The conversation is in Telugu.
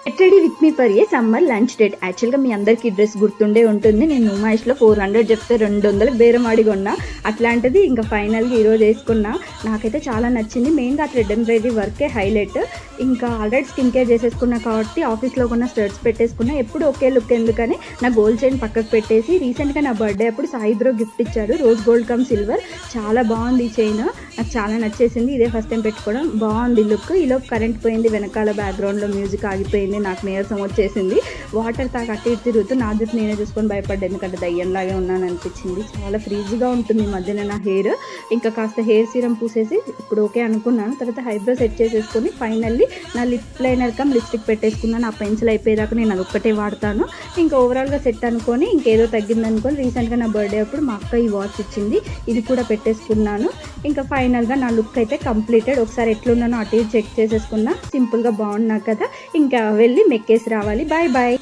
Get ready with me for a summer lunch date. యాక్చువల్గా మీ అందరికీ డ్రెస్ గుర్తుండే ఉంటుంది. నేను నుమాయిష్లో 400 చెప్తే 200 బేరం ఆడి కొన్నా. అట్లాంటిది ఇంకా ఫైనల్గా ఈరోజు వేసుకున్నా. నాకైతే చాలా నచ్చింది. మెయిన్గా ఆ థ్రెడ్ ఎంబ్రాయిడరీ వర్కే హైలైట్. ఇంకా ఆల్రెడీ స్కిన్ కేర్ చేసేసుకున్నా కాబట్టి ఆఫీస్లో కొన్న స్టర్ట్స్ పెట్టేసుకున్నా. ఎప్పుడు ఒకే లుక్ ఎందుకని నా గోల్డ్ చైన్ పక్కకు పెట్టేసి రీసెంట్గా నా బర్త్డే అప్పుడు సాయి బ్రో గిఫ్ట్ ఇచ్చారు. Rose gold come silver. చాలా బాగుంది ఈ చైన్, నాకు చాలా నచ్చేసింది. ఇదే ఫస్ట్ టైం పెట్టుకోవడం. బాగుంది లుక్. ఈలోపు కరెంట్ పోయింది, వెనకాల బ్యాక్గ్రౌండ్లో మ్యూజిక్ ఆగిపోయింది. నాకు నీరసం వచ్చేసింది. వాటర్ తాగి అటు ఇటు తిరుగుతూ నా జుట్టు నేనే చూసుకొని భయపడ్డా, ఎందుకంటే దయ్యంలాగే ఉన్నాను అనిపించింది. చాలా ఫ్రీజీగా ఉంటుంది ఈ మధ్యన నా హెయిర్. ఇంకా కాస్త హెయిర్ సీరం పూసేసి ఇప్పుడు ఓకే అనుకున్నాను. తర్వాత హైబ్రో సెట్ చేసేసుకొని ఫైనల్లీ నా లిప్ లైనర్ కమ్ లిప్స్టిక్ పెట్టేసుకున్నాను. ఆ పెన్సిల్ అయిపోయేదాకా నేను అది ఒక్కటే వాడతాను. ఇంకా ఓవరాల్గా సెట్ అనుకొని ఇంకేదో తగ్గింది అనుకొని రీసెంట్గా నా బర్త్డే అప్పుడు మా అక్క ఈ వాచ్ ఇచ్చింది, ఇది కూడా పెట్టేసుకున్నాను. ఇంకా ఫైనల్గా నా లుక్ అయితే కంప్లీటెడ్. ఒకసారి ఎట్లున్నానో అటు ఇటు చెక్ చేసేసుకున్నా. సింపుల్గా బాగున్నా కదా, ఇంకా వెళ్ళి మెక్కేసి రావాలి. Bye bye.